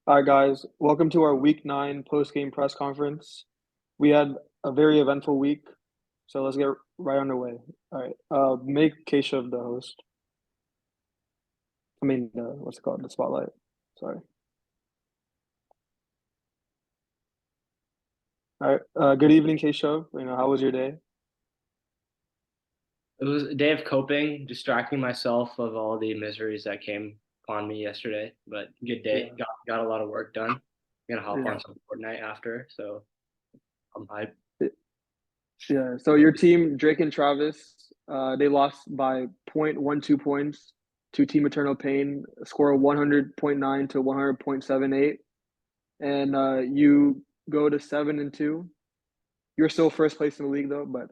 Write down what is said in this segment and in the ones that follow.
All right, guys. Welcome to our Week 9 post-game press conference. We had a very eventful week, so let's get right underway. All right. Make Keshav the host. I mean, what's it called? The spotlight. Sorry. All right. Good evening, Keshav. How was your day? It was a day of coping, distracting myself of all the miseries that came upon me yesterday. But good day. Yeah. Got a lot of work done. I'm gonna hop Yeah. on some Fortnite after, so I'm hyped. Yeah. So your team, Drake and Travis, they lost by 0.12 points to Team Eternal Pain, a score of 100.9 to 100.78. And you go to 7-2. You're still first place in the league though, but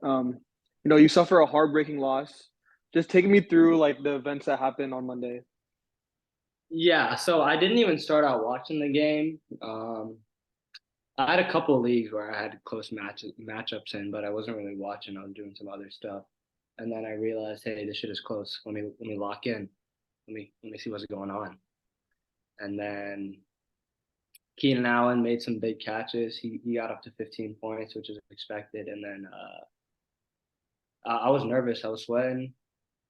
you suffer a heartbreaking loss. Just take me through like the events that happened on Monday. Yeah, so I didn't even start out watching the game. I had a couple of leagues where I had close matchups in, but I wasn't really watching. I was doing some other stuff, and then I realized, hey, this shit is close. Let me lock in. Let me see what's going on. And then Keenan Allen made some big catches. He got up to 15 points, which is expected. And then I was nervous. I was sweating.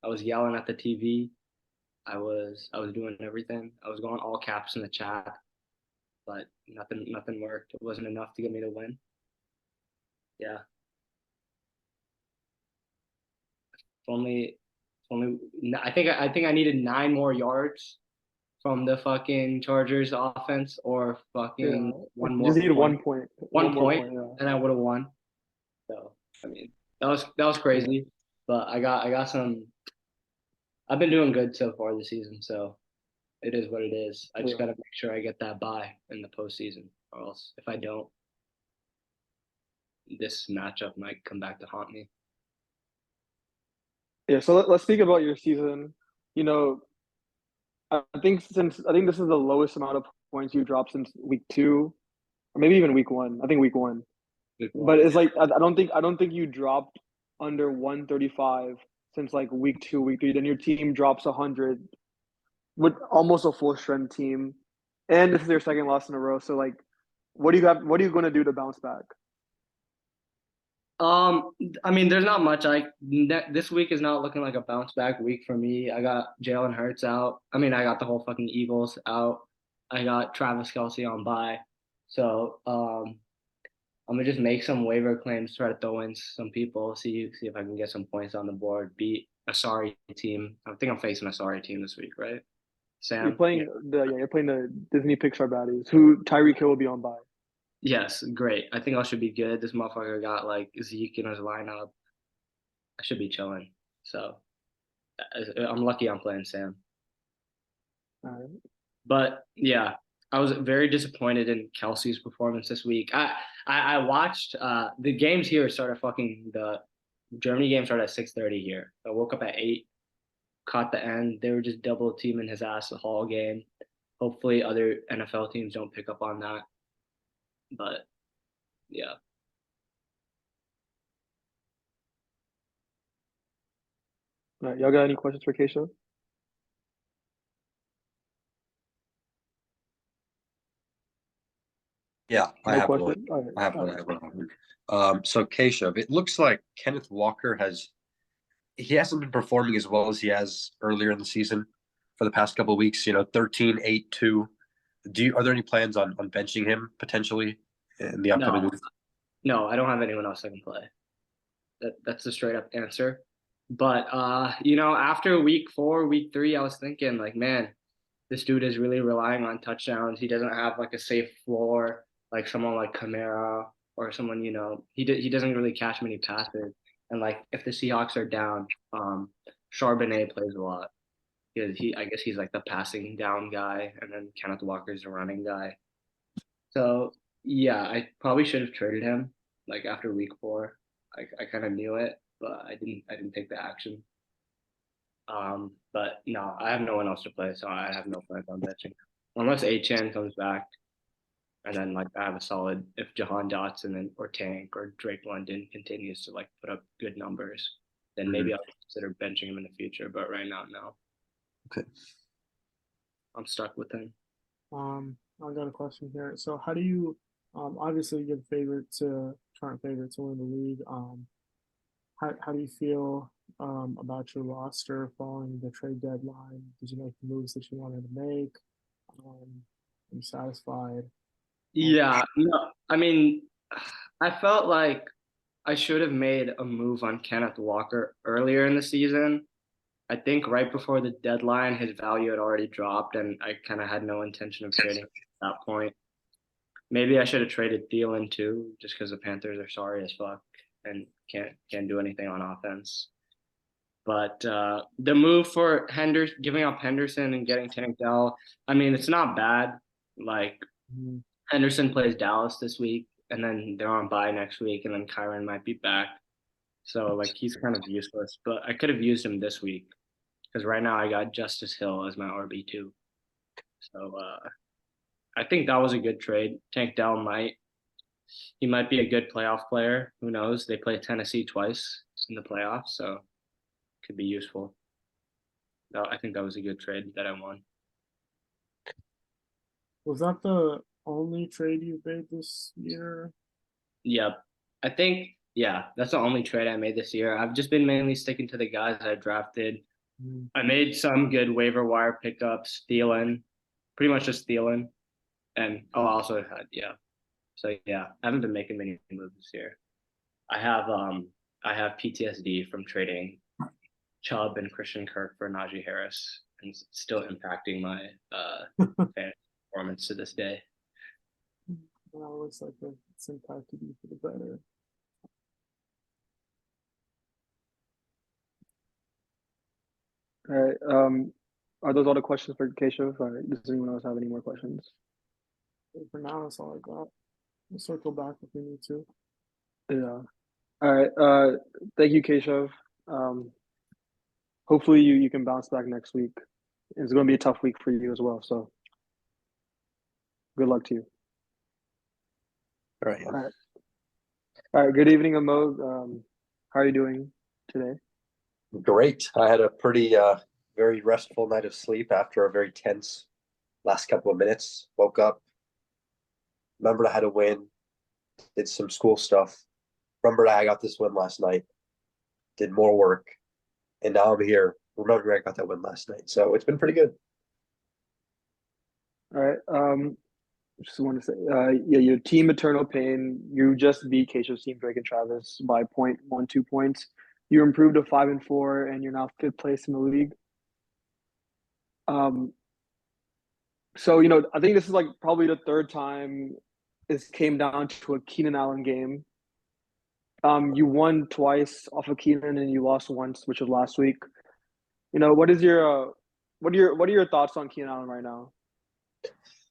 I was yelling at the TV. I was doing everything. I was going all caps in the chat, but nothing worked. It wasn't enough to get me to win. Yeah, only only I think I needed 9 more yards from the fucking Chargers offense or Yeah, fucking like one you more just need point, one one more point, point. Yeah, and I would have won. So I mean, that was yeah, crazy, but I got some. I've been doing good so far this season, so it is what it is. I just yeah. got to make sure I get that bye in the postseason, or else if I don't, this matchup might come back to haunt me. Yeah. So let's speak about your season. You know, I think this is the lowest amount of points you dropped since week 2, or maybe even week 1. I think week 1. Good But one. it's like I don't think you dropped under 135 since like week 2, week 3. Then your team drops 100 with almost a full strength team, and this is their second loss in a row. So like, what do you have? What are you going to do to bounce back? Um, I mean, there's not much. This week is not looking like a bounce back week for me. I got Jalen Hurts out. I mean, I got the whole fucking Eagles out. I got Travis Kelce on bye. So I'm gonna just make some waiver claims, try to throw in some people, see if I can get some points on the board, beat a sorry team. I think I'm facing a sorry team this week, right? You're Sam? Yeah. playing you're playing the Disney Pixar baddies. Who Tyreek Hill will be on by. Yes, great. I think I should be good. This motherfucker got like Zeke in his lineup. I should be chilling. So I'm lucky I'm playing Sam. All right. But yeah, I was very disappointed in Kelsey's performance this week. I watched the games here started fucking the Germany game started at 6:30 here. I woke up at 8, caught the end. They were just double teaming his ass the whole game. Hopefully other NFL teams don't pick up on that. But yeah. All right. Y'all got any questions for Keisha? Yeah, I No have one. question. All right. I have All one. I right. have one. So Keshav, it looks like Kenneth Walker he hasn't been performing as well as he has earlier in the season for the past couple of weeks, 13, 8, 2. Are there any plans on benching him potentially in the upcoming No, week? no, I don't have anyone else I can play. That's the straight up answer. But after week 4, week 3, I was thinking like, man, this dude is really relying on touchdowns. He doesn't have like a safe floor like someone like Kamara or someone, he doesn't really catch many passes. And like if the Seahawks are down, Charbonnet plays a lot because I guess he's like the passing down guy, and then Kenneth Walker's the running guy. So yeah, I probably should have traded him like after week 4. I kind of knew it, but I didn't take the action. But no, I have no one else to play, so I have no plans on benching. Unless Achan comes back, and then like I have a solid if Jahan Dotson or Tank or Drake London continues to like put up good numbers, then maybe Mhm. I'll consider benching him in the future. But right now, no. Okay. I'm stuck with him. I got a question here. So how do you, obviously you're the favorite to current favorite to win the league. How do you feel about your roster following the trade deadline? Did you make the moves that you wanted to make? Are you satisfied? Yeah, no, I mean, I felt like I should have made a move on Kenneth Walker earlier in the season. I think right before the deadline, his value had already dropped, and I kind of had no intention of trading at that point. Maybe I should have traded Thielen too, just because the Panthers are sorry as fuck and can't do anything on offense. But the move for Henderson, giving up Henderson and getting Tank Dell, I mean, it's not bad. Like Mhm. Henderson plays Dallas this week, and then they're on bye next week, and then Kyron might be back. So like he's kind of useless. But I could have used him this week because right now I got Justice Hill as my RB2. So I think that was a good trade. Tank Dell might be a good playoff player. Who knows? They play Tennessee twice in the playoffs, so could be useful. No, I think that was a good trade that I won. Was that the only trade you made this year? Yep. I think, yeah, that's the only trade I made this year. I've just been mainly sticking to the guys I drafted. Mhm. I made some good waiver wire pickups, Thielen, pretty much just Thielen. And I also had, yeah. So yeah, I haven't been making many moves this year. I have I have PTSD from trading Chubb and Christian Kirk for Najee Harris, and it's still impacting my fantasy performance to this day. Well, it looks like it's impacted you for the better. All right. Are those all the questions for Keshav? Does anyone else have any more questions? For now, that's all I got. We'll circle back if we need to. Yeah. All right. Thank you, Keshav. Um, hopefully you can bounce back next week. It's going to be a tough week for you as well. So good luck to you. All right. All right. All right. Good evening, Amog. How are you doing today? Great. I had a pretty very restful night of sleep after a very tense last couple of minutes. Woke up, remembered I had a win, did some school stuff, remembered I got this win last night, did more work, and now I'm here remembering I got that win last night. So it's been pretty good. All right. Just want to say, yeah, your team Eternal Pain, you just beat Keshav's team Drake and Travis by 0.12 points. You improved to 5-4, and you're now fifth place in the league. Um, so I think this is like probably the third time this came down to a Keenan Allen game. You won twice off of Keenan, and you lost once, which was last week. What is your what are your thoughts on Keenan Allen right now?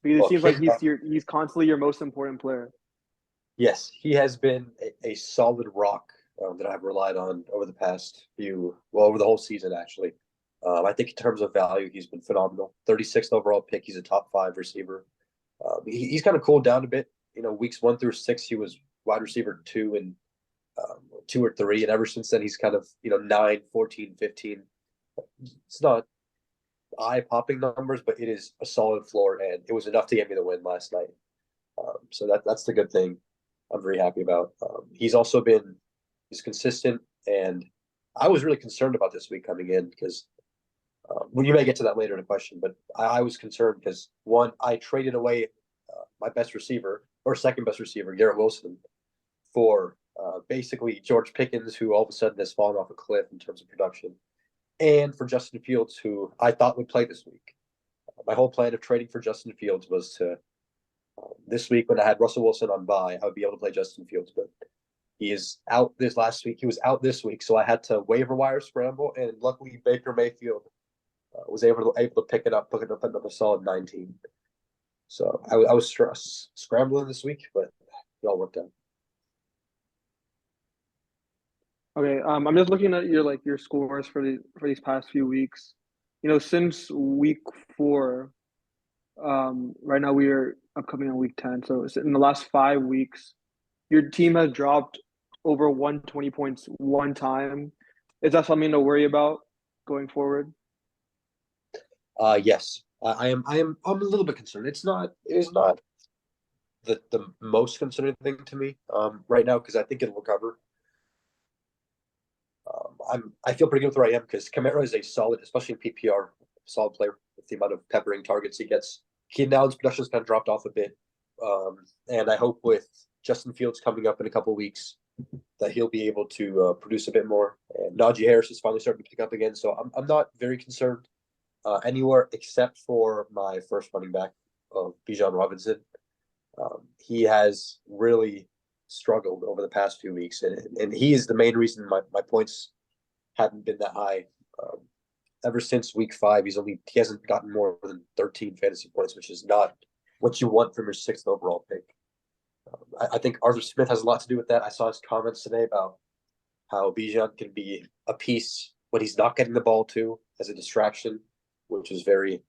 Because it Well, seems like he's constantly your most important player. yes, he has been a solid rock that I've relied on over the past over the whole season, actually. I think in terms of value, he's been phenomenal. 36th overall pick. He's a top 5 receiver. He's kind of cooled down a bit. Weeks 1 through 6, he was wide receiver 2 and 2 or 3. And ever since then, he's kind of, 9, 14, 15. It's not eye-popping numbers, but it is a solid floor. And it was enough to get me the win last night. So that's the good thing I'm very happy about. He's consistent, and I was really concerned about this week coming in because well, you may get to that later in a question, but I was concerned because one, I traded away my best receiver or second best receiver, Garrett Wilson, for basically George Pickens, who all of a sudden has fallen off a cliff in terms of production, and for Justin Fields, who I thought would play this week. My whole plan of trading for Justin Fields was to this week when I had Russell Wilson on bye, I would be able to play Justin Fields, but he is out this last week. He was out this week, so I had to waiver wire scramble, and luckily Baker Mayfield was able to pick it up a solid 19. So I was scrambling this week, but it all worked out. Okay, I'm just looking at your scores for these past few weeks. Since week 4, right now we are upcoming on week 10. So in the last 5 weeks, your team has dropped over 120 points one time. Is that something to worry about going forward? Yes, I'm a little bit concerned. It is not the most concerning thing to me right now because I think it'll recover. I feel pretty good with where I am because Kamara is a solid, especially in PPR, solid player with the amount of peppering targets he gets. Now his production's kind of dropped off a bit, and I hope with Justin Fields coming up in a couple of weeks that he'll be able to produce a bit more. And Najee Harris is finally starting to pick up again, so I'm not very concerned anywhere except for my first running back of Bijan Robinson. He has really struggled over the past few weeks, and he is the main reason my points haven't been that high. Ever since week 5, he hasn't gotten more than 13 fantasy points, which is not what you want from your 6th overall pick. I think Arthur Smith has a lot to do with that. I saw his comments today about how Bijan can be a piece when he's not getting the ball too, as a distraction, which is very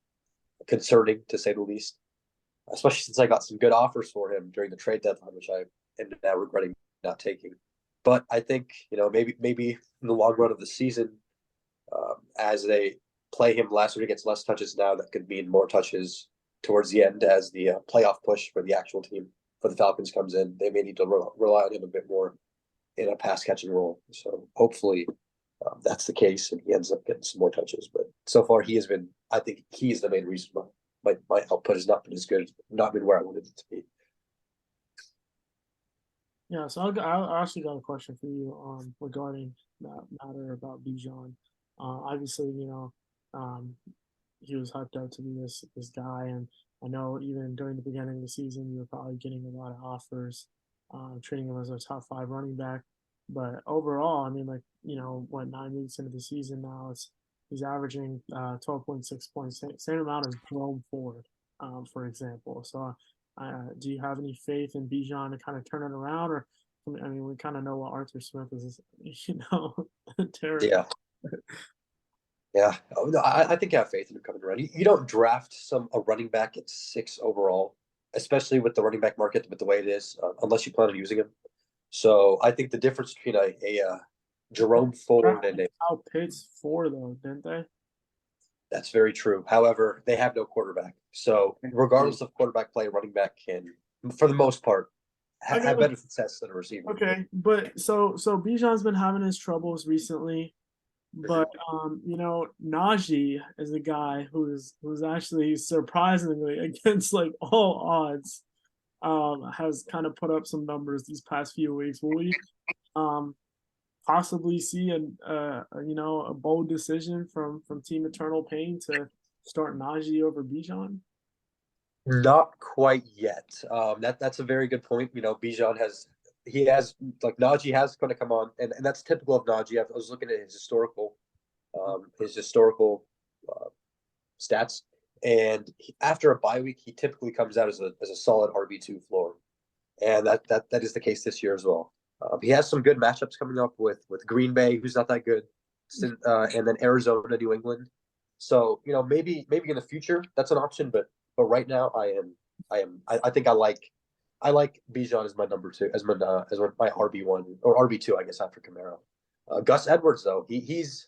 concerning to say the least. Especially since I got some good offers for him during the trade deadline, which I ended up regretting not taking. But I think maybe in the long run of the season, as they play him less or he gets less touches now, that could mean more touches towards the end as the playoff push for the actual team for the Falcons comes in. They may need to rely on him a bit more in a pass catching role. So hopefully that's the case and he ends up getting some more touches. But so far I think he is the main reason why my output has not been as good, not been where I wanted it to be. Yeah, so I actually got a question for you regarding that matter about Bijan. Obviously, he was hyped up to be this guy, and I know even during the beginning of the season, you were probably getting a lot of offers, treating him as a top 5 running back. But overall, I mean, 9 weeks into the season now, he's averaging 12.6 points, same amount as Jerome Ford, for example. So, do you have any faith in Bijan to kind of turn it around, or I mean, we kind of know what Arthur Smith is, terrible. Yeah. Yeah, no, I think I have faith in him coming around. You don't draft a running back at 6 overall, especially with the running back market with the way it is, unless you plan on using him. So I think the difference between a Jerome Ford and How Pitts 4 though, didn't they? That's very true. However, they have no quarterback, so regardless of quarterback play, running back can, for the most part, have better success than a receiver. Okay, but so Bijan's been having his troubles recently. But Najee is a guy who's actually surprisingly against like all odds, has kind of put up some numbers these past few weeks. Will we possibly see a bold decision from Team Eternal Pain to start Najee over Bijan? Not quite yet. That's a very good point. Bijan has Najee has going to come on, and that's typical of Najee. I was looking at his historical stats, and after a bye week, he typically comes out as a solid RB2 floor, and that is the case this year as well. He has some good matchups coming up with Green Bay, who's not that good, and then Arizona, New England. So maybe in the future that's an option, but right now I think I like Bijan as my number 2, as my RB1 or RB2, I guess, after Camaro. Gus Edwards though, he's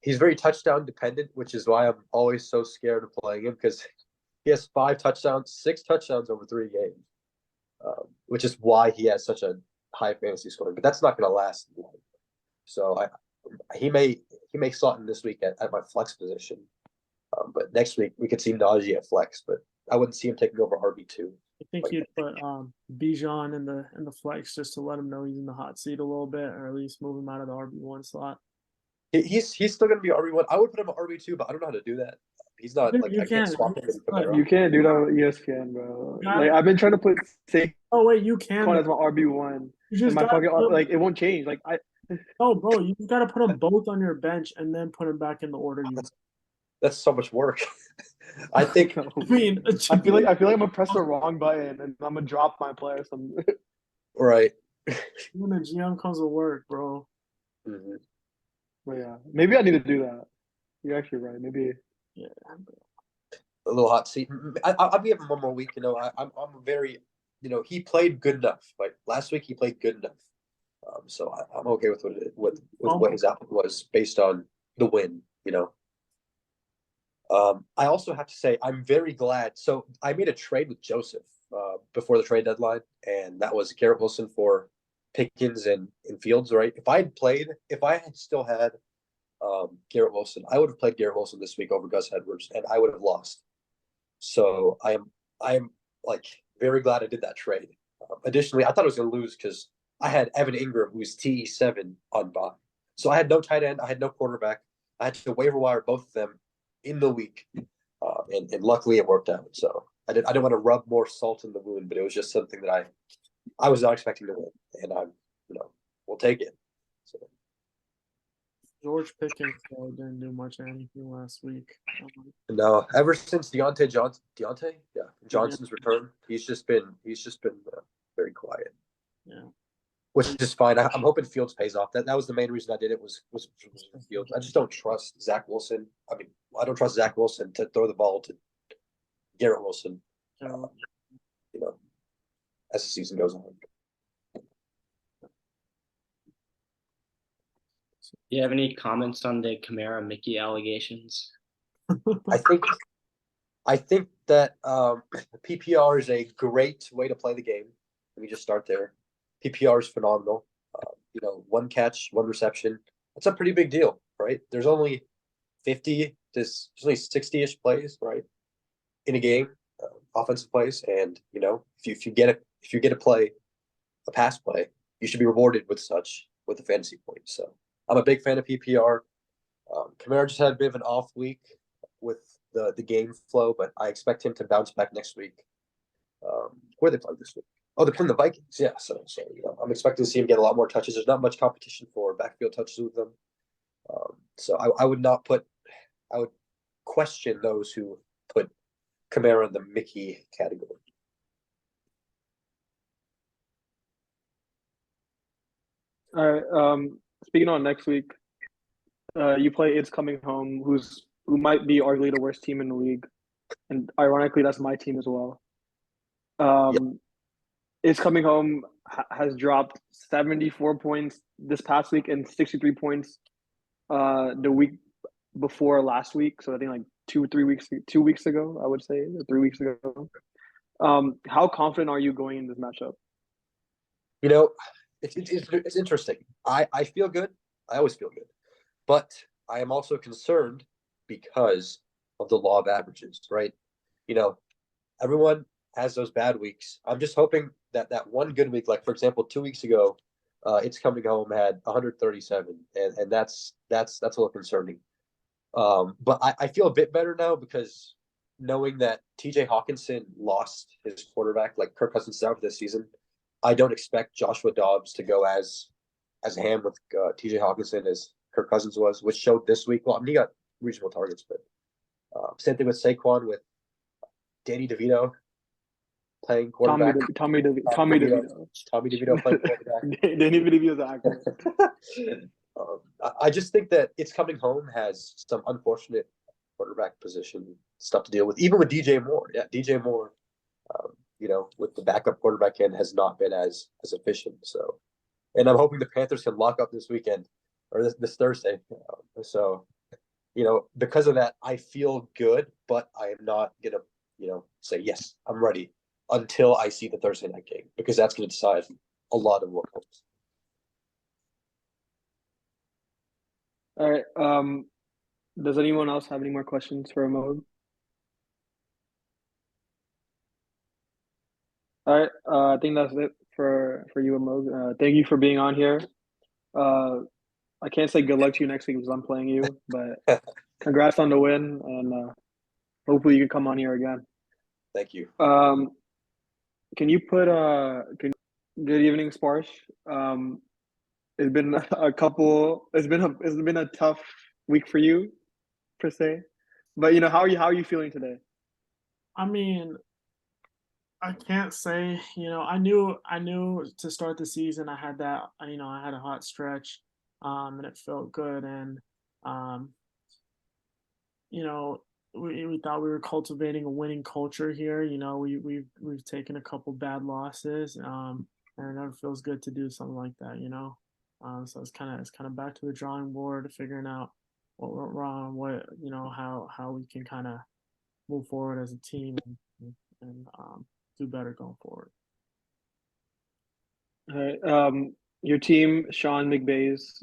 very touchdown dependent, which is why I'm always so scared of playing him because he has 6 touchdowns over 3 games, which is why he has such a high fantasy scoring. But that's not going to last long. So he may slot in this week at my flex position, but next week we could see Najee at flex, but I wouldn't see him taking over RB2. I think you'd put Bijan in the flex just to let him know he's in the hot seat a little bit, or at least move him out of the RB1 slot. He's still going to be RB1. I would put him at RB2, but I don't know how to do that. He's not You can't swap him. You can't do that on ESPN, bro. Like I've been trying to put Saquon you can as my RB1. You just my fucking it won't change. Like No, bro, you got to put them both on your bench and then put them back in the order you. That's so much work. I think. I mean, I feel like I'm gonna press the wrong button and I'm gonna drop my player. Right. When the GM comes to work, bro. Mm-hmm. Well, yeah, maybe I need to do that. You're actually right. Maybe. Yeah. A little hot seat. I'll give him one more week. I'm very. He played good enough. Like last week, he played good enough. So I'm okay with what his output was based on the win. I also have to say I'm very glad. So I made a trade with Joseph before the trade deadline, and that was Garrett Wilson for Pickens and Fields. Right? If I had still had Garrett Wilson, I would have played Garrett Wilson this week over Gus Edwards, and I would have lost. So I am like very glad I did that trade. Additionally, I thought I was going to lose because I had Evan Ingram, who was TE7 on bye. So I had no tight end, I had no quarterback. I had to waiver wire both of them in the week, and luckily it worked out. So I didn't want to rub more salt in the wound, but it was just something that I was not expecting to win, and we'll take it. So George Pickens didn't do much of anything last week. no, ever since Johnson's return, he's just been very quiet. Yeah. Which is fine. I'm hoping Fields pays off. That was the main reason I did it was Fields. I just don't trust Zach Wilson. I mean, I don't trust Zach Wilson to throw the ball to Garrett Wilson. As the season goes on. Do you have any comments on the Kamara Mickey allegations? I think that PPR is a great way to play the game. Let me just start there. PPR is phenomenal. One catch, one reception. That's a pretty big deal, right? There's only 60-ish plays, right, in a game, offensive plays, and if you get a pass play, you should be rewarded with a fantasy point. So I'm a big fan of PPR. Kamara just had a bit of an off week with the game flow, but I expect him to bounce back next week. Where they play this week? Oh, they're playing the Vikings. Yeah, so I'm expecting to see him get a lot more touches. There's not much competition for backfield touches with them. So I would question those who put Kamara in the Mickey category. All right. Speaking on next week, you play It's Coming Home, who might be arguably the worst team in the league, and ironically, that's my team as well. Yep. It's Coming Home has dropped 74 points this past week and 63 points the week before last week. So I think like 2 weeks ago, I would say, or 3 weeks ago. How confident are you going in this matchup? It's interesting. I feel good. I always feel good, but I am also concerned because of the law of averages, right? Everyone has those bad weeks. I'm just hoping that one good week, like for example, 2 weeks ago, It's Coming Home had 137, and that's a little concerning. But I feel a bit better now because knowing that TJ Hawkinson lost his quarterback, like Kirk Cousins out for this season, I don't expect Joshua Dobbs to go as ham with TJ Hawkinson as Kirk Cousins was, which showed this week. Well, I mean, he got reasonable targets, but same thing with Saquon with Danny DeVito playing quarterback. Tommy DeVito Playing quarterback. Danny DeVito's an actor. I just think that It's Coming Home has some unfortunate quarterback position stuff to deal with, even with DJ Moore. Yeah, DJ Moore, with the backup quarterback in, has not been as efficient. So, and I'm hoping the Panthers can lock up this weekend or this Thursday. Because of that, I feel good, but I am not gonna, say yes, I'm ready until I see the Thursday night game because that's going to decide a lot of what comes. All right. Does anyone else have any more questions for Amod? All right. I think that's it for you, Amod. Thank you for being on here. I can't say good luck to you next week because I'm playing you, but congrats on the win, and hopefully you can come on here again. Thank you. Can you put good evening, Sparsh? It's been it's been a tough week for you, per se. But how are you feeling today? I mean, I can't say, I knew to start the season I had that, I had a hot stretch, and it felt good, and we thought we were cultivating a winning culture here. We've taken a couple bad losses, and it never feels good to do something like that. So it's kind of back to the drawing board, figuring out what went wrong, what how we can kind of move forward as a team and do better going forward. All right. Your team, Sean McVay's,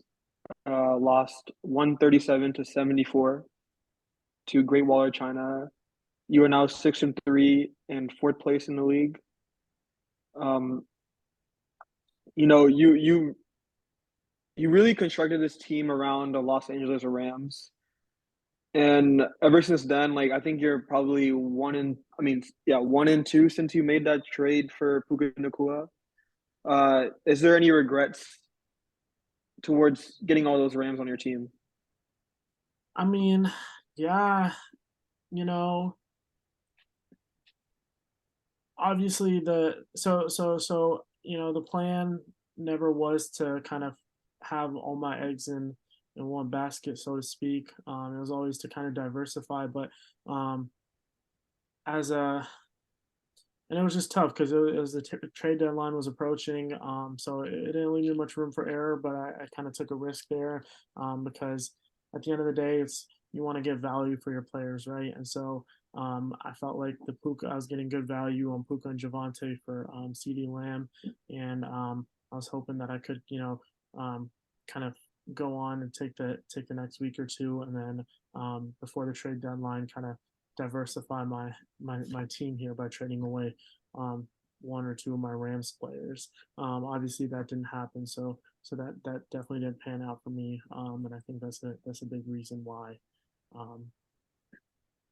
lost 137 to 74 to Great Wall of China. You are now 6-3 and fourth place in the league. Um, you really constructed this team around the Los Angeles Rams. And ever since then, like I think you're probably 1-2 since you made that trade for Puka Nacua. Is there any regrets towards getting all those Rams on your team? I mean, yeah, you know, obviously the plan never was to kind of have all my eggs in one basket, so to speak. It was always to kind of diversify, but um, as a and it was just tough because it was the trade deadline was approaching. So it didn't leave me much room for error, but I kind of took a risk there because at the end of the day, it's you want to get value for your players, right? And so I felt like I was getting good value on Puka and Javante for CD Lamb, and I was hoping that I could, kind of go on and take the next week or two, and then before the trade deadline, kind of diversify my team here by trading away one or two of my Rams players. Obviously, that didn't happen, so that definitely didn't pan out for me, and I think that's a big reason why um,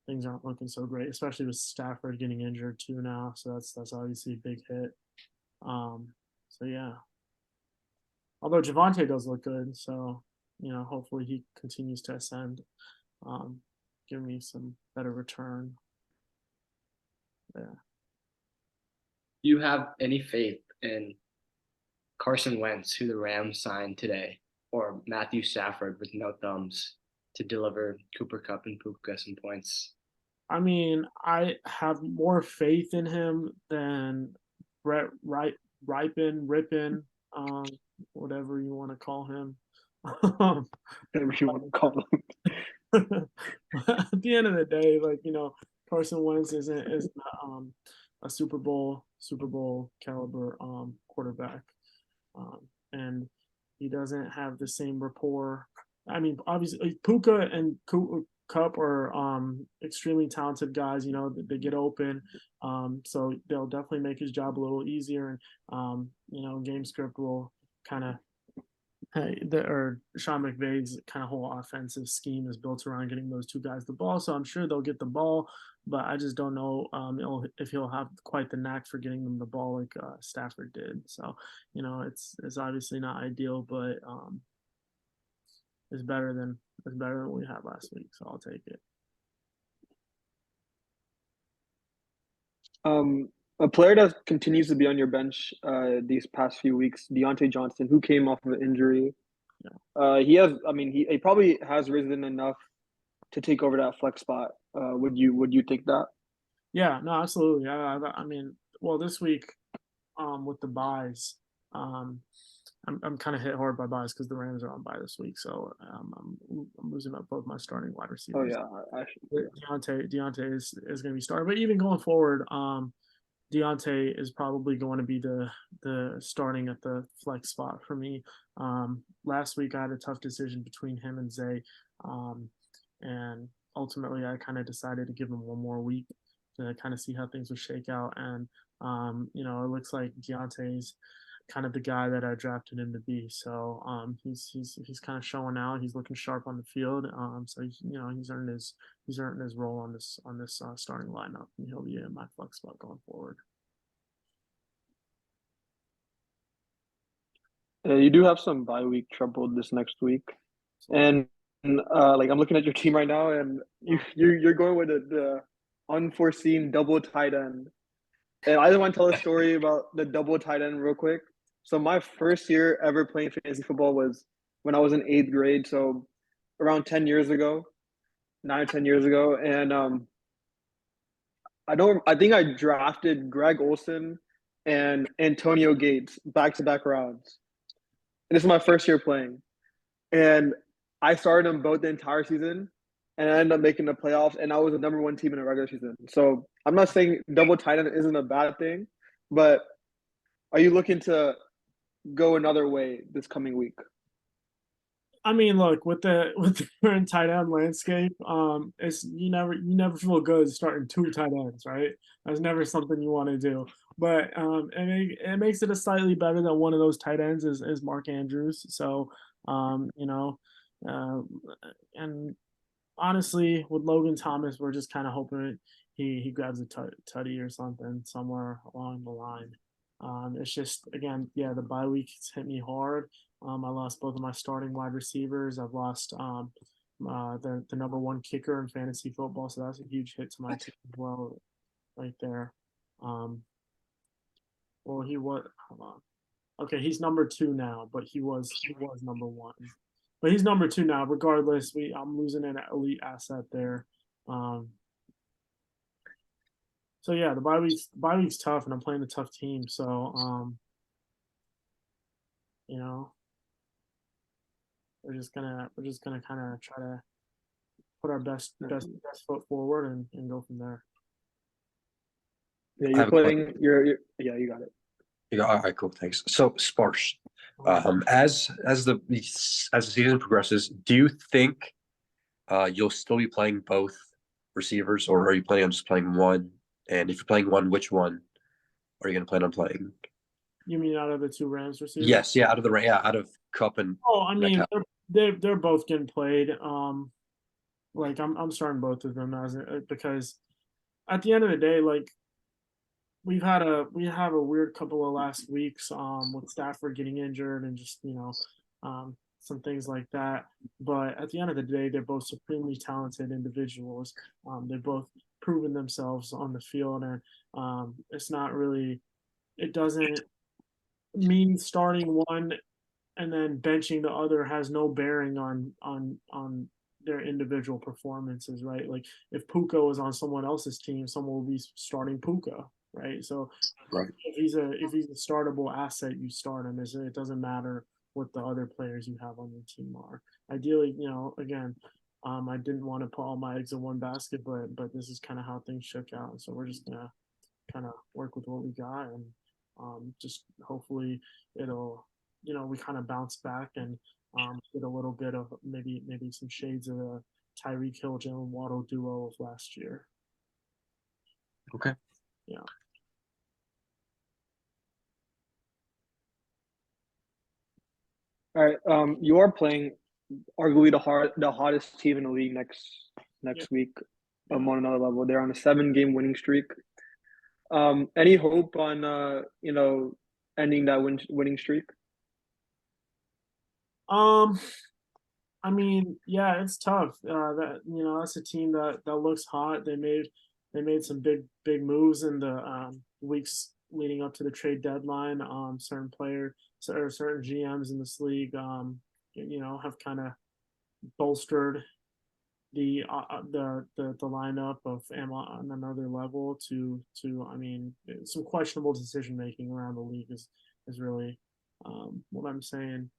things aren't looking so great, especially with Stafford getting injured too now. So that's obviously a big hit. So yeah, although Javante does look good, so hopefully he continues to ascend, um, give me some better return. Yeah. Do you have any faith in Carson Wentz, who the Rams signed today, or Matthew Stafford with no thumbs to deliver Cooper Cup and Puka some points? I mean, I have more faith in him than Brett Rippin, um, whatever you want to call him. Whatever you want to call them. At the end of the day, Carson Wentz isn't a Super Bowl caliber quarterback, and he doesn't have the same rapport. I mean, obviously, Puka and Cup are extremely talented guys. They get open, so they'll definitely make his job a little easier. And game script will kind of or Sean McVay's kind of whole offensive scheme is built around getting those two guys the ball. So I'm sure they'll get the ball, but I just don't know if he'll have quite the knack for getting them the ball like Stafford did. So it's obviously not ideal, but it's better than what we had last week. So I'll take it. A player that continues to be on your bench these past few weeks, Deontay Johnson, who came off of an injury. He probably has risen enough to take over that flex spot. Would you think that? Yeah, no, absolutely. I mean, well, this week, with the buys, I'm kind of hit hard by buys because the Rams are on bye this week, so I'm losing up both my starting wide Oh receivers. yeah, actually. Deontay is going to be starting, but even going forward, Deontay is probably going to be the starting at the flex spot for me. Last week I had a tough decision between him and Zay, and ultimately I kind of decided to give him one more week to kind of see how things would shake out. And it looks like Deontay's kind of the guy that I drafted him to be. So he's kind of showing out. He's looking sharp on the field. So he's earned his role on this starting lineup, and he'll be in my flex spot going forward. You do have some bye week trouble this next week, and I'm looking at your team right now, and you're going with the unforeseen double tight end. And I just want to tell a story about the double tight end real quick. So my first year ever playing fantasy football was when I was in eighth grade, so around 10 years ago, 9 or 10 years ago. And I think I drafted Greg Olson and Antonio Gates back to back rounds. And this is my first year playing. And I started them both the entire season, and I ended up making the playoffs, and I was the number one team in the regular season. So I'm not saying double tight end isn't a bad thing, but are you looking to go another way this coming week? I mean, look, with the current tight end landscape, it's you never feel good starting two tight ends, right? That's never something you want to do. But it makes it a slightly better that one of those tight ends is Mark Andrews. So you know, uh, and honestly, with Logan Thomas, we're just kind of hoping he grabs a tutty or something somewhere along the line. It's just again, yeah, the bye week hit me hard. I lost both of my starting wide receivers. I've lost the number one kicker in fantasy football, so that's a huge hit to my team as well, right there. Um, well, he was. Hold on. Okay, he's number two now, but he was number one. But he's number two now. Regardless, I'm losing an elite asset there. Um, so yeah, the bye week's tough, and I'm playing a tough team. So you know, we're just gonna kind of try to put our best foot forward and go from there. Yeah, I you're have a question. playing. Yeah, you got it. All right, cool, thanks. So Sparsh, as the season progresses, do you think you'll still be playing both receivers, or are you planning on just playing one? And if you're playing one, which one are you going to plan on playing? You mean out of the two Rams receivers? Yes, out of Cup and Oh, I mean, Metcalf. they're both getting played. Like I'm starting both of them because at the end of the day, like we have a weird couple of last weeks with Stafford getting injured and just some things like that. But at the end of the day, they're both supremely talented individuals. They've both proven themselves on the field, and it's not really it doesn't mean starting one and then benching the other has no bearing on their individual performances, right? Like if Puka was on someone else's team, someone will be starting Puka, right? So Right. if he's a startable asset, you start him. It doesn't matter what the other players you have on your team are. Ideally, again, I didn't want to put all my eggs in one basket, but this is kind of how things shook out. So we're just gonna kind of work with what we got and just hopefully it'll we kind of bounce back and get a little bit of maybe some shades of the Tyreek Hill Jalen Waddle duo of last year. Okay. Yeah. All right. You are playing arguably the hottest team in the league Yeah. next week on another level. They're on a 7-game winning streak. Any hope on ending that winning streak? I mean, yeah, it's tough. That that's a team that looks hot. They made some big moves in the weeks leading up to the trade deadline. Certain GMs in this league, have kind of bolstered the lineup of Emma on another level to I mean some questionable decision making around the league is really what I'm saying.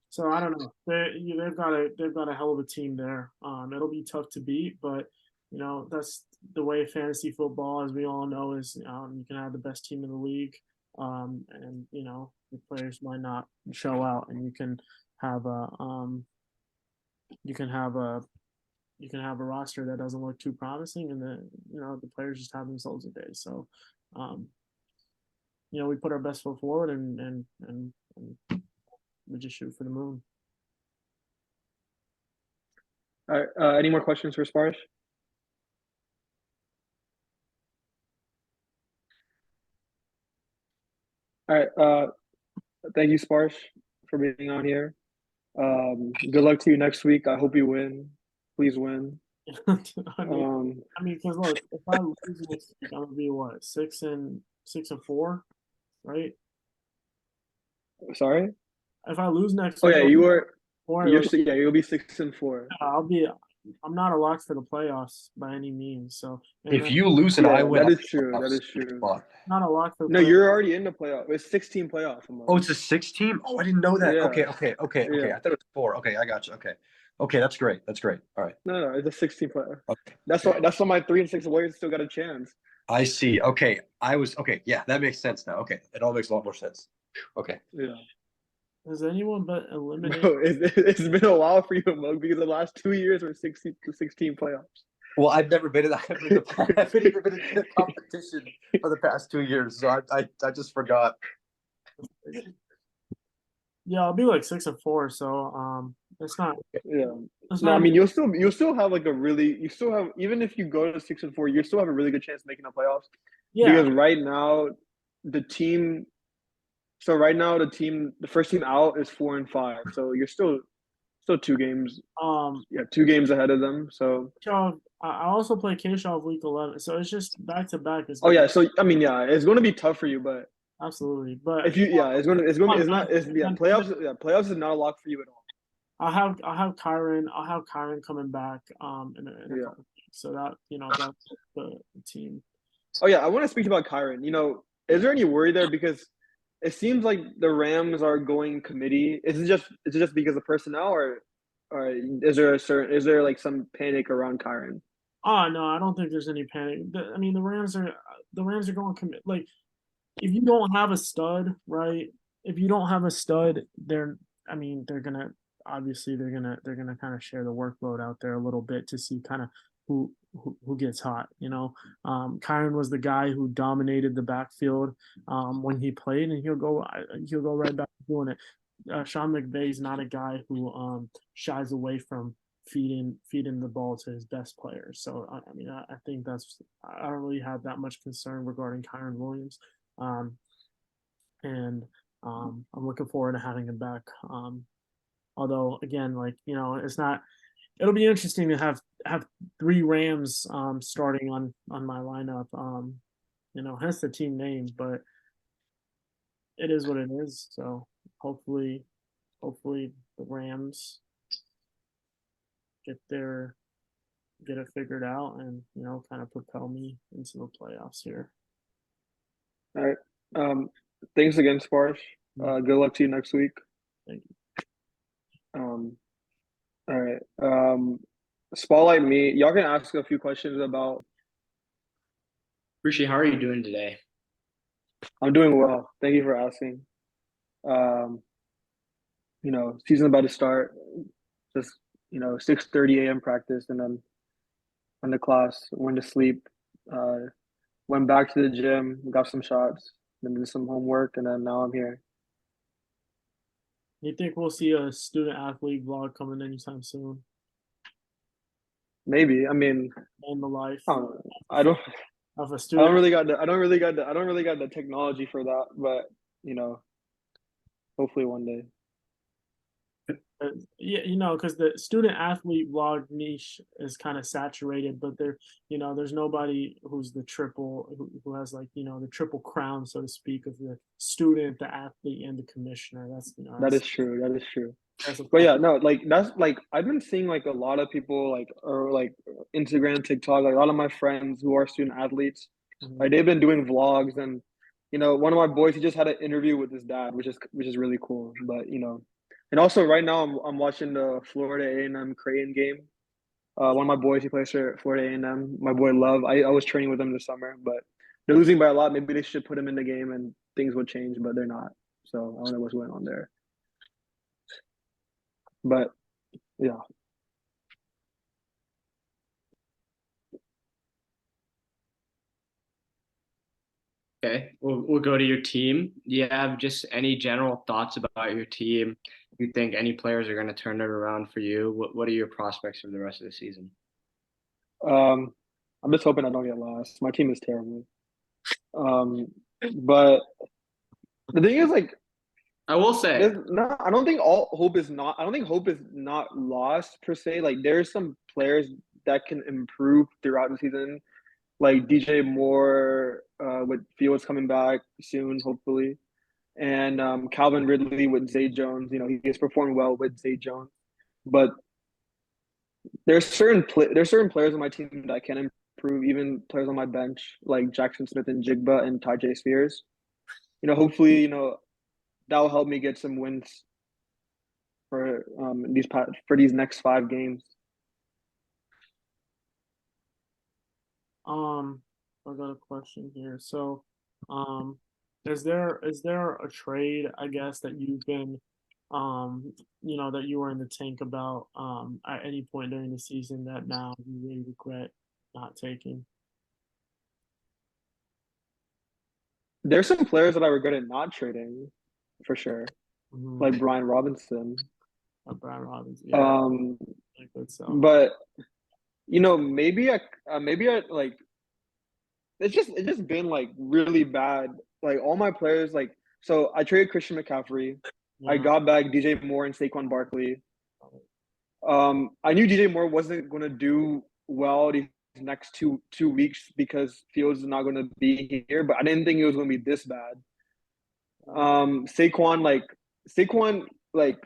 So I don't know. They've got a hell of a team there. It'll be tough to beat, but that's the way fantasy football, as we all know, is you can have the best team in the league, and the players might not show out, and have a you can have a you can have a roster that doesn't look too promising, and the players just have themselves a day. So, um, we put our best foot forward, and we just shoot for the moon. All right. Any more questions for Sparsh? All right. Thank you, Sparsh, for being on here. Good luck to you next week. I hope you win. Please win. Because look, if I lose next week, I'm gonna be what 6-4, right? Sorry. If I lose next Oh week, yeah, you were. You'll be 6-4. I'll be. I'm not a lock for the playoffs by any means. So If you lose and I win, that is true. That is true. Not a lock for. No, you're already in the playoff. It's 16 playoff. Oh, it's a 6 team. Oh, I didn't know that. Yeah. Okay. Yeah. I thought it was 4. Okay, I got you. Okay, Okay, that's great. That's great. All right. No, it's a 16 player. Okay. That's why my 3-6 Warriors still got a chance. I see. Okay. Okay. Yeah, that makes sense now. Okay. It all makes a lot more sense. Okay. Yeah. Has anyone but eliminated? Bro, it's been a while for you, Mug, because the last 2 years were 16 playoffs. Well, I've never been in I haven't even been in the competition for the past 2 years, so I just forgot. Yeah, I'll be like 6-4. So it's not. Yeah. It's No, I not. mean you'll still have like you still have, even if you go to 6-4, you still have a really good chance of making the playoffs. Yeah. Because right now the team so right now the first team out is 4-5. So you're still 2 games. Yeah, 2 games ahead of them. So I also play K-Shaw week 11, so it's just back to back. oh yeah, so I mean yeah, it's going to be tough for you, but Absolutely, but if you yeah, it's going to it's not it's yeah, and- playoffs is not a lock for you at all. I'll have Kyron coming back in a Yeah. couple weeks, so that that's the team. Oh yeah, I want to speak about Kyron. Is there any worry there, because it seems like the Rams are going committee? Is it just because of personnel, or is there like some panic around Kyron? Oh no, I don't think there's any panic. I mean, the Rams are going commit. Like, if you don't have a stud, right? If you don't have a stud, I mean, they're gonna obviously they're gonna kind of share the workload out there a little bit to see kind of who gets hot. Kyron was the guy who dominated the backfield when he played, and he'll go right back to doing it. Sean McVay's not a guy who shies away from feeding the ball to his best players. So I mean, I think I don't really have that much concern regarding Kyron Williams. And I'm looking forward to having him back. Although again, like it's not. It'll be interesting to have 3 Rams starting on my lineup. Hence the team name, but it is what it is. So hopefully the Rams get it figured out and kind of propel me into the playoffs here. All right. Thanks again, Sparsh. Good luck to you next week. Thank you. All right. Spotlight me. Y'all can ask a few questions about. Rishi, how are you doing today? I'm doing well. Thank you for asking. Season about to start. Just 6:30 a.m. practice, and then went to class, went to sleep, went back to the gym, got some shots, then did some homework, and then now I'm here. You think we'll see a student athlete vlog coming anytime soon? Maybe. I mean, In the life I don't. of a I student. don't really got the technology for that, but hopefully one day. Yeah, because the student athlete vlog niche is kind of saturated, but there's nobody who's the triple who has like the triple crown, so to speak, of the student, the athlete, and the commissioner. That is true. That is true. That's But yeah, no, like that's like I've been seeing like a lot of people or Instagram, TikTok, like a lot of my friends who are student athletes, like they've been doing vlogs, and one of my boys, he just had an interview with his dad, which is really cool. But and also right now I'm watching the Florida A&M Creighton game. One of my boys, he plays for Florida A&M. My boy Love. I was training with him this summer, but they're losing by a lot. Maybe they should put him in the game and things would change, but they're not. So I don't know what's going on there. But yeah. Okay, we'll go to your team. Do you have just any general thoughts about your team? You think any players are going to turn it around for you? What are your prospects for the rest of the season? I'm just hoping I don't get lost. My team is terrible. But the thing is, like, I will say, I don't think hope is not lost per se. Like, there's some players that can improve throughout the season, like DJ Moore, with Fields coming back soon, hopefully, and Calvin Ridley with Zay Jones. He is performing well with Zay Jones, but there's certain players on my team that can improve. Even players on my bench like Jackson Smith and Jigba and Tyjae Spears. Hopefully, that will help me get some wins. for these next 5 games. I got a question here. So, is there a trade, I guess, that you've been, that you were in the tank about, at any point during the season that now you really regret not taking? There's some players that I regretted not trading for sure, Mm-hmm. like Brian Robinson. Brian Robbins, yeah, like good stuff. But maybe I like it's just been like really bad. Like all my players, like so I traded Christian McCaffrey. I Yeah, got back DJ Moore and Saquon Barkley. I knew DJ Moore wasn't gonna do well these next two weeks because Fields is not gonna be here, but I didn't think it was gonna be this bad. Saquon, like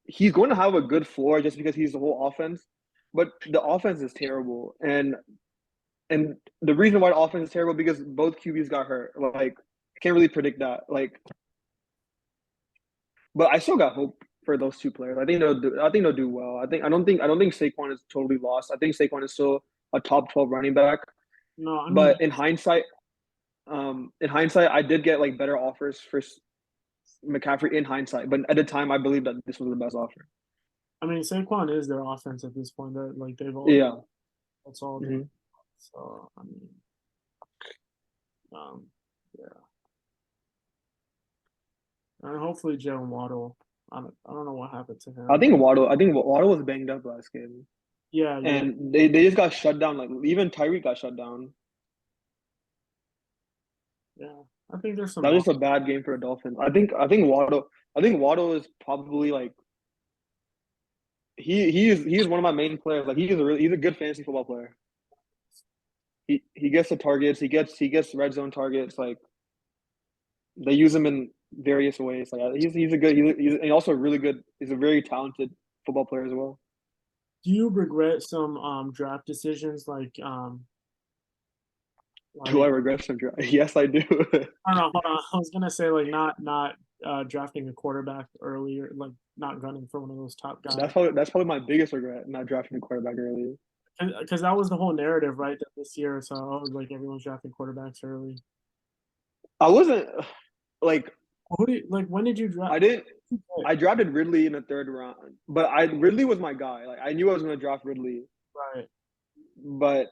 he's going to have a good floor just because he's the whole offense, but the offense is terrible, and the reason why the offense is terrible because both QBs got hurt. Like I can't really predict that. Like, but I still got hope for those two players. I think they'll do well. I don't think Saquon is totally lost. I think Saquon is still a top 12 running back. no, I mean, But in hindsight, I did get like better offers for McCaffrey in hindsight. But at the time, I believe that this was the best offer. Saquon is their offense at this point. That like they've all Yeah. that's all they. Mhm. So um, yeah, and hopefully Jalen Waddle. I don't know what happened to him. I think Waddle was banged up last game, Yeah, yeah, and they just got shut down. Like even Tyreek got shut down. yeah. I think there's some. That was just a bad game for the Dolphins. I think Waddle is probably like he is one of my main players. Like he's a good fantasy football player. He gets the targets. He gets red zone targets. Like they use him in various ways. Like he's a good he's and also really good. He's a very talented football player as well. Do you regret some draft decisions Do I like regret some draft? Yes, I do. I don't know, hold on. I was gonna say like not drafting a quarterback earlier, like not gunning for one of those top guys. That's probably my biggest regret, not drafting a quarterback early. Because that was the whole narrative, right? That this year, so I was like everyone's drafting quarterbacks early. I wasn't like Like when did you I draft? didn't I drafted Ridley in the third round, but I Ridley was my guy. Like I knew I was going to draft Ridley, Right, but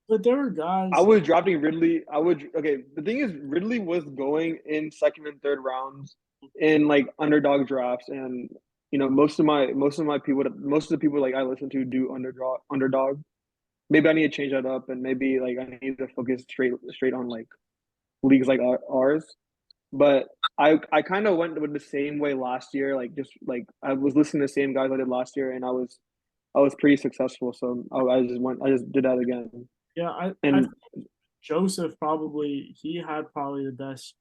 but there were I guys. was drafting Ridley. Okay. The thing is, Ridley was going in second and third rounds in like underdog drafts, and most of the people like I listen to do underdog. Maybe I need to change that up, and maybe like I need to focus straight on like leagues like ours. But I kind of went with the same way last year. Like just like I was listening to the same guys I did last year, and I was pretty successful. So I just did that again. Yeah, I And think Joseph probably he had probably the best,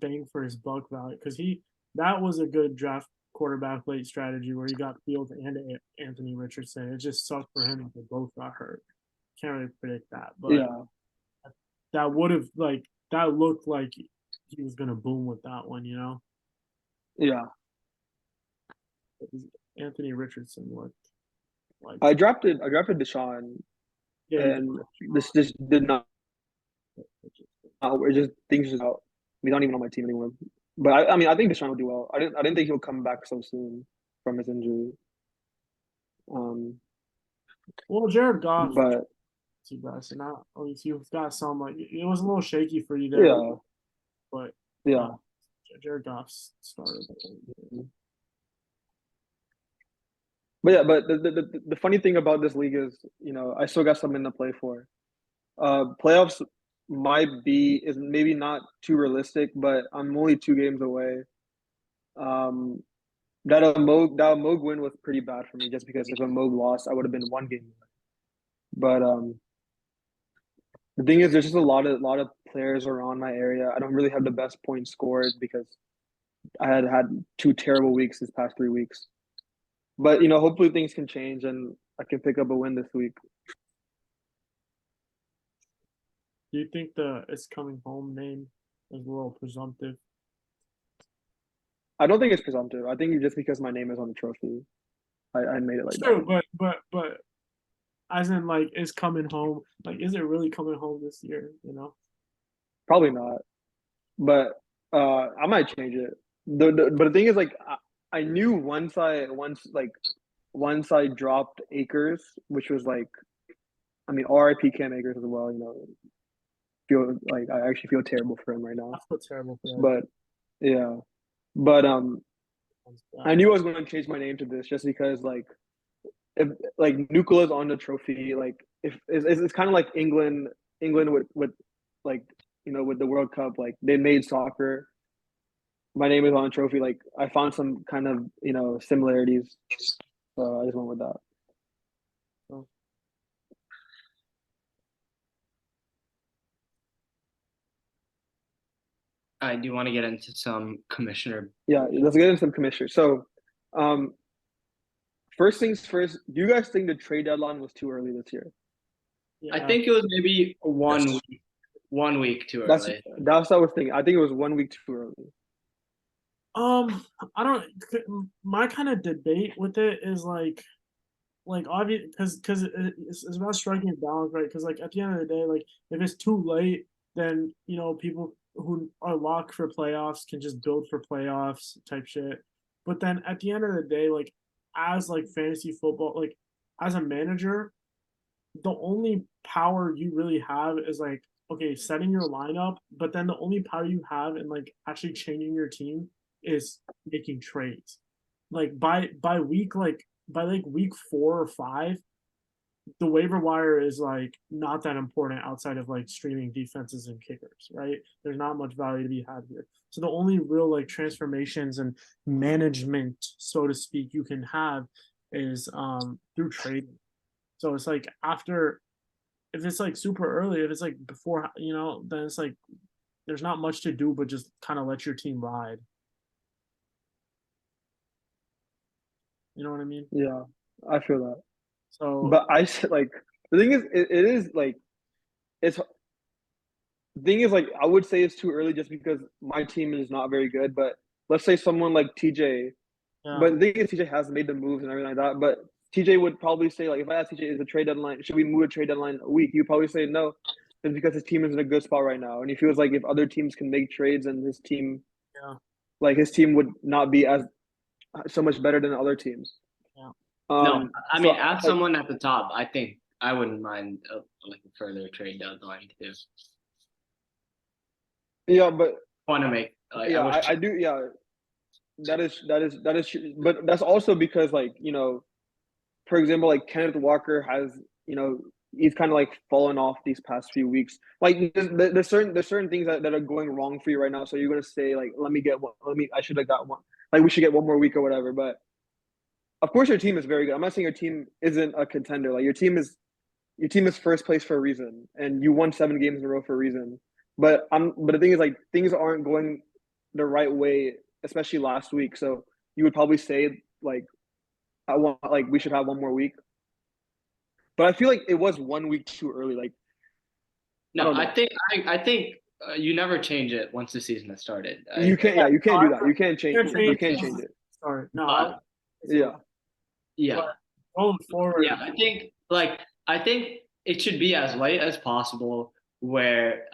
bang for his buck value because that was a good draft quarterback late strategy where he got Fields and Anthony Richardson. It just sucked for him that they both got hurt. Can't really predict that, but yeah, that would have that looked like he was gonna boom with that one. yeah. Anthony Richardson looked like I drafted Deshaun, yeah, you and this just did not. It just things just out. He's not even on my team anymore. But I mean, I think Deshaun will do well. I didn't think he'll come back so soon from his injury. Um, well, Jared Goff, but you guys, so now at least you've got some like it was a little shaky for you there, yeah, but uh, yeah. Jared Goff started. But yeah, but the funny thing about this league is, I still got something to play for. Playoffs is maybe not too realistic, but I'm only 2 games away. Um, that a Moog win was pretty bad for me, just because if a Moog lost, I would have been 1 game away. But the thing is, there's just a lot of players around my area. I don't really have the best points scored because I had 2 terrible weeks this past 3 weeks. But hopefully things can change and I can pick up a win this week. Do you think the "It's Coming Home" name is a little presumptive? I don't think it's presumptive. I think just because my name is on the trophy, I made it like that. True, but as in like is coming home. Like, is it really coming home this year? You know? Probably not, but I might change it. But the thing is, like, I knew once I dropped Acres, which was like, I mean, RIP Cam Akers as well. You know, feel like I actually feel terrible for him right now. I feel terrible for that. But yeah, but I Uh, knew I was going to change my name to this just because like if like Nucola's on the trophy, like if it's kind of like England with like with the World Cup, like they made soccer. My name is on the trophy. Like I found some kind of similarities, so I just went with that. so, I do want to get into some commissioner. Yeah, let's get into some commissioners. So, um, first things first. Do you guys think the trade deadline was too early this year? I yeah. think it was maybe Yes. 1 week too That's early. that's what I was thinking. I think it was 1 week too early. I don't. My kind of debate with it is like obvious because it's about striking a balance, right? Because like at the end of the day, like if it's too late, then people who are locked for playoffs can just build for playoffs type shit. But then at the end of the day, like as like fantasy football, like as a manager, the only power you really have is like okay, setting your lineup, but then the only power you have in like actually changing your team is making trades. Like by like week 4 or 5, the waiver wire is like not that important outside of like streaming defenses and kickers, right? There's not much value to be had here. So the only real like transformations and management, so to speak, you can have is through trading. So it's like after if it's like super early, if it's like before, then it's like there's not much to do but just kind of let your team ride. You know what I mean? Yeah, I feel that. So But I said like the thing is, it is like it's the thing is like I would say it's too early just because my team is not very good. But let's say someone like TJ. yeah, But the thing is, TJ has made the moves and everything like that. But TJ would probably say like, if I asked TJ, is the trade deadline should we move a trade deadline a week? He'd probably say no, it's because his team is in a good spot right now, and he feels like if other teams can make trades and yeah, his team would not be as so much better than other teams. yeah. No, I So mean, as like someone at the top, I think I wouldn't mind like a further trade deadline too. yeah, but Want to make like I yeah, wish. I do yeah. That is true. But that's also because like for example, like Kenneth Walker has, he's kind of like fallen off these past few weeks. Like there's certain things that are going wrong for you right now. So you're gonna say like, let me get one. I should have got one. Like we should get one more week or whatever. But of course, your team is very good. I'm not saying your team isn't a contender. Like your team is first place for a reason, and you won 7 games in a row for a reason. But the thing is like things aren't going the right way, especially last week. So you would probably say like I want like we should have one more week. But I feel like it was 1 week too early. Like I No, don't know. I think you never change it once the season has started. You can't. Yeah, you can't do that. You can't change. Can't You change. can't change it. Sorry, no. But Yeah. yeah, But going forward, yeah, I think it should be as late as possible, where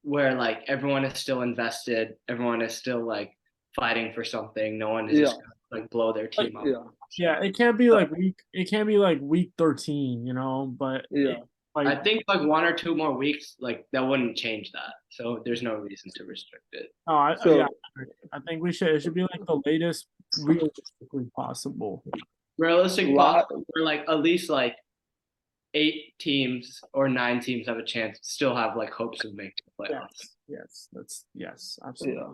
like everyone is still invested, everyone is still like fighting for something. No one is Yeah. just gonna, like blow their like, team up. Yeah. yeah, it can't be like week 13, but Yeah. I like think like 1 or 2 more weeks, like that wouldn't change that. So there's no reason to restrict it. no, yeah, So I think it should be like the latest realistically possible. Realistic lot. possible for like at least like 8 teams or 9 teams have a chance to still have like hopes of making the playoffs. Yes, absolutely. Yeah.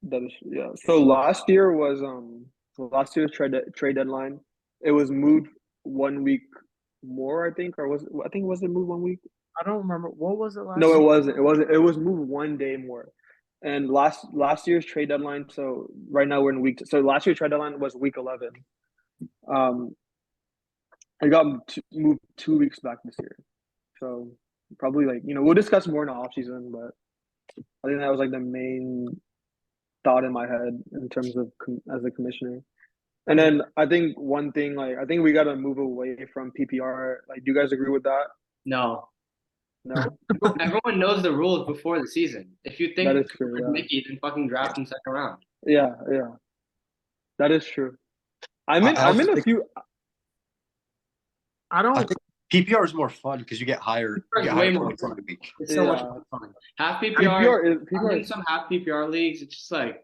That is. Yeah. So last year's trade deadline. It was moved 1 week more, I think, or was it moved 1 week? I don't remember what was it last No, it year. wasn't. It wasn't. It was moved one day more. And last year's trade deadline. So right now we're in week. So last year's trade deadline was week 11. Um, it got moved 2 weeks back this year. So probably like we'll discuss more in the off season, but I think that was like thought in my head in terms of as a commissioner. And then I think one thing, like I think we got to move away from PPR. Like, do you guys agree with that? No. No, Everyone knows the rules before the season. If you that think is true. like Mickey, then fucking draft in second round. Yeah, yeah, that is true. I I'm also in a think few. I I don't. think PPR is more fun because you get It's way more points fun. every week. It's so much Yeah. more fun. Half PPR PPR. is I'm PPR in is some half PPR leagues. It's just like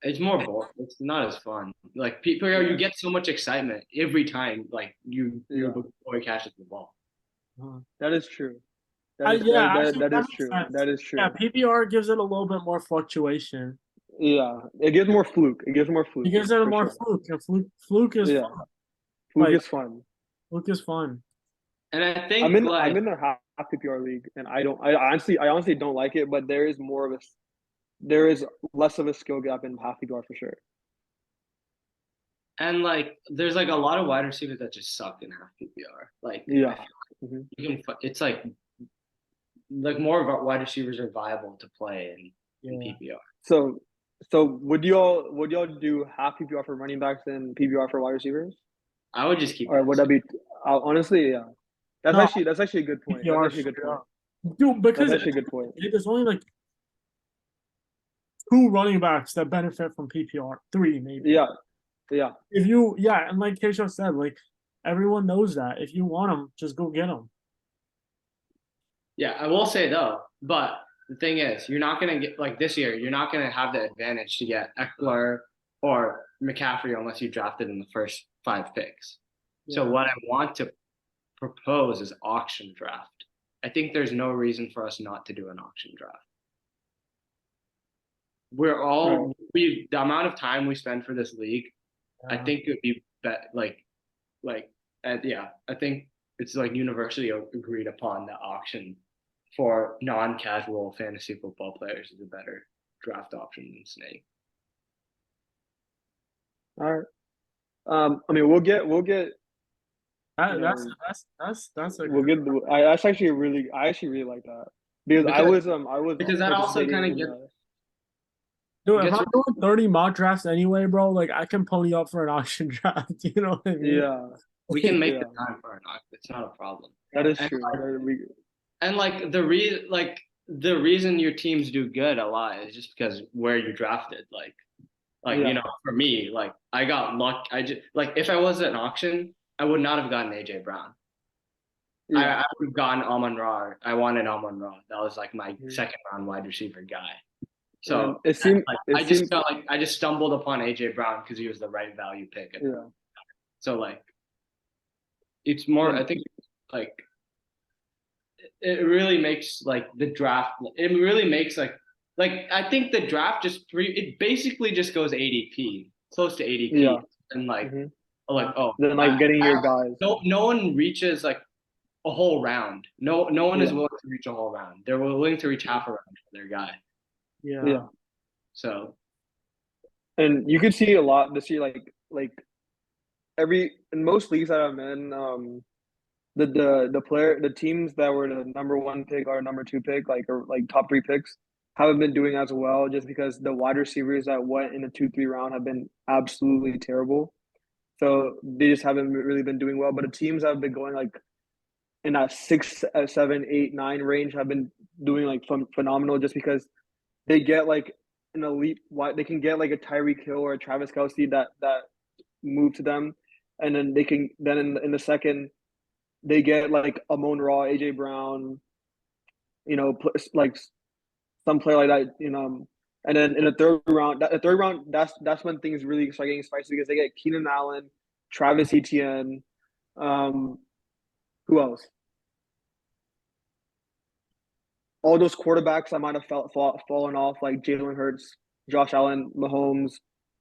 it's more boring. It's not as fun. Like PPR, you get so much excitement every time. Like your yeah. boy catches the ball. That is true. Yeah, actually, That that is makes true. sense. That is Yeah, true. PPR gives it a little bit more fluctuation. Yeah, it gives more fluke. It gives more It fluke gives it a for more sure. fluke. And fluke is Yeah, fun. fluke Like is fun. fluke is fun. And I think like I'm in a half PPR league, and I honestly don't like it. But there is less of a skill gap in half PPR for sure. and like there's like a lot of wide receivers that just suck in half PPR. Like I Yeah. feel hmm you can. It's like more of our wide receivers are viable to play in Yeah. PPR. So would y'all do half PPR for running backs and PPR for wide receivers, I would just keep or it. would that be? Honestly, yeah. No, That's actually a good point. That's PPR actually a good straight point. up. Dude, because That's actually a good point. there's only like two running backs that benefit from PPR. Three, maybe. Yeah, yeah, Yeah, and like Keisha said, like everyone knows that. If you want them, just go get them. Yeah, I will say though, but the thing is, you're not gonna get like this year. You're not gonna have the advantage to get Eckler or McCaffrey unless you drafted in the first 5 picks. So Yeah. what I want to propose is auction draft. I think there's no reason for us not to do an auction draft. We're all the amount of time we spend for this league. I think it would be yeah. I think it's like universally agreed upon that auction for non-casual fantasy football players is a better draft option than Snake. All right. I mean, we'll get That, you that's know that's that's a we'll good. get the. I actually really like that because I was Because that also participating kind of in gets Dude, if gets I'm doing 30 mock drafts anyway, bro, like I can pony up for an auction draft. You know what I mean? yeah, we can make yeah, the time for an auction. It's not a problem. that is And true. like the reason your teams do good a lot is just because where you drafted. Like Yeah. you know, for me, like I got luck. I just like if I was at an auction, I would not have gotten AJ Brown. Yeah. I would have gotten Amon Ra. I wanted Amon Ra. That was like my Mhm. second round wide receiver guy. And So it seemed like, it I just seemed felt like I just stumbled upon AJ Brown because he was the right value pick. yeah. So like it's more. And I think like it really makes like the draft. It really makes like I think the draft it basically just goes ADP, close to ADP, yeah. and like hmm like oh Then like getting your guys. no one reaches like a whole round. No one is Yeah. willing to reach a whole round. They're willing to reach half a round for their guy. Yeah. Yeah. So And you could see a lot this year, like in most leagues that I'm in, the teams that were the number one pick or number two pick, like or like top three picks, haven't been doing as well just because the wide receivers that went in the 2-3 round have been absolutely terrible. So they just haven't really been doing well. But the teams that have been going like in that 6, 7, 8, 9 range have been doing like phenomenal just because they get like an elite wide. They can get like a Tyreek Hill or a Travis Kelce that move to them, and then they can then in the second they get like Amon Ra, AJ Brown, like some player like that, And then in the third round, that's when things really start getting spicy because they get Keenan Allen, Travis Etienne, who else? All those quarterbacks I might have fallen off, like Jalen Hurts, Josh Allen, Mahomes,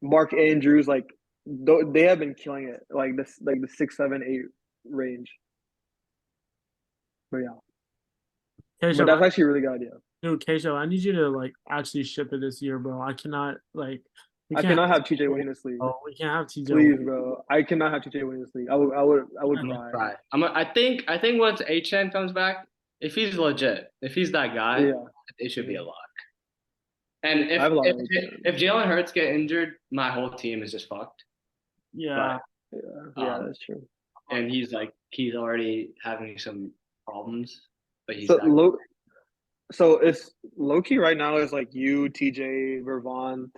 Mark Andrews, like they have been killing it, like the 6, 7, 8 range. But yeah, but that's actually a really good idea. Dude, Keisha, I need you to like actually ship it this year, bro. I cannot like. I cannot have TJ winning this league. Oh, we can't have TJ. Please, bro. I cannot have TJ winning this league. I would cry. right. I think once HN comes back, if he's legit, if he's that guy, Yeah. it should be a lock. And I have a lot of if Jalen Hurts get injured, my whole team is just fucked. Yeah. yeah, that's true. And he's already having some problems, but he's So not. so it's low key right now is like you, TJ, Vervon.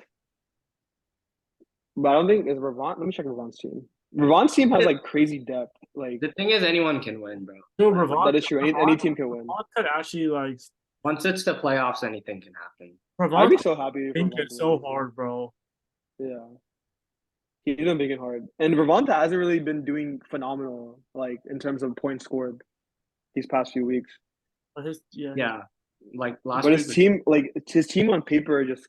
But I don't think is Vervon. Let me check Vervon's team. Vervon's team has like crazy depth. Like The thing is, anyone can win, bro. Dude, Ravon, that is true. Any team can win. Ravon could actually like Once it's the playoffs, anything can happen. I'd Ravon be could so happy if think Vervon it so wins. hard, bro. Yeah. He's been making hard. And Vervonta hasn't really been doing phenomenal, like in terms of points scored these past few weeks. But his Yeah, like last But week. his team on paper are just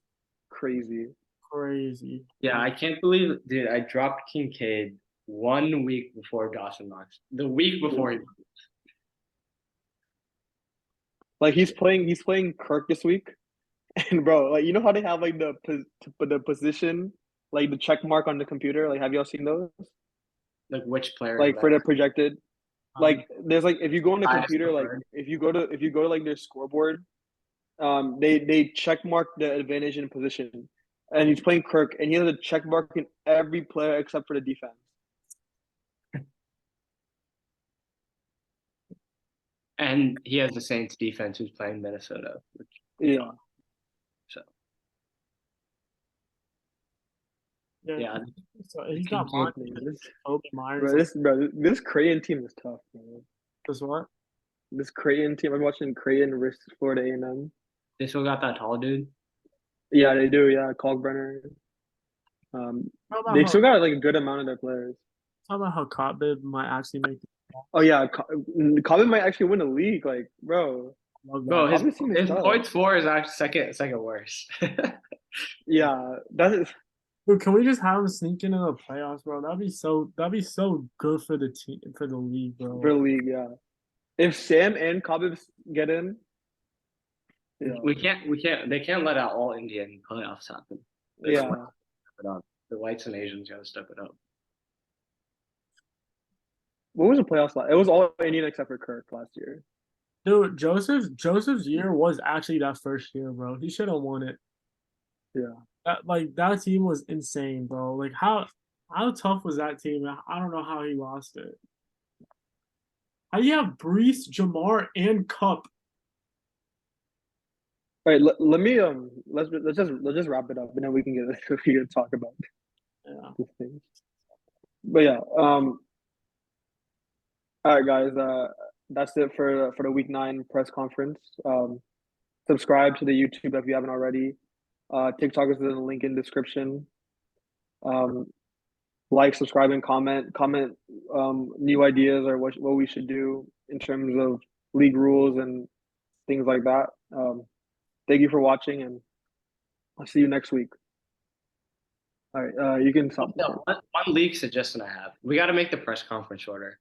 crazy. crazy. Yeah, I can't believe, dude. I dropped Kincaid 1 week before Dawson Knox. The week before he. Like he's playing Kirk this week, and bro, like you know how they have like the position, like the check mark on the computer. Like have y'all seen those? Like which player? Like for the projected, like there's like if you go on the I just computer, like preferred. if you go to like their scoreboard, they check mark the advantage in position, and he's playing Kirk, and he has a check mark in every player except for the defense. And he has the Saints defense who's playing Minnesota. Yeah, So yeah. yeah, So he's got mine. Open Myers. This Creighton team is tough, man. This what? This Creighton team, I'm watching Creighton versus Florida A&M. they still got that tall dude. Yeah, they do. Yeah, Kalkbrenner. They still got like a good amount of their players. Talk about how Cotbib might actually make. Oh yeah, Cobbin might actually win the league. Like, bro, Bro, Cobbin's team is his tough. points for is actually second worst. Yeah, that is. Dude, can we just have him sneak into the playoffs, bro? That'd be so good for the team for the league, bro. For the league, yeah. If Sam and Cobbin get in, yeah, we can't. They can't let out all Indian playoffs happen. yeah. Step it up. The whites and Asians gotta step it up. What was the playoffs like? It was all Indian except for Kirk last year. Dude, Joseph's year was actually that first year, bro. He should have won it. Yeah. That team was insane, bro. Like how tough was that team? I don't know how he lost it. How do you have Brees, Jamar, and Cup? All right, let me let's just wrap it up and then we can talk about these things. But yeah, all right, guys. That's it for the week 9 press conference. Subscribe to the YouTube if you haven't already. TikTok is in the link in description. Like, subscribe, and comment. Comment new ideas or what we should do in terms of league rules and things like that. Thank you for watching, and I'll see you next week. All right, you can stop. One league suggestion I have: we got to make the press conference shorter.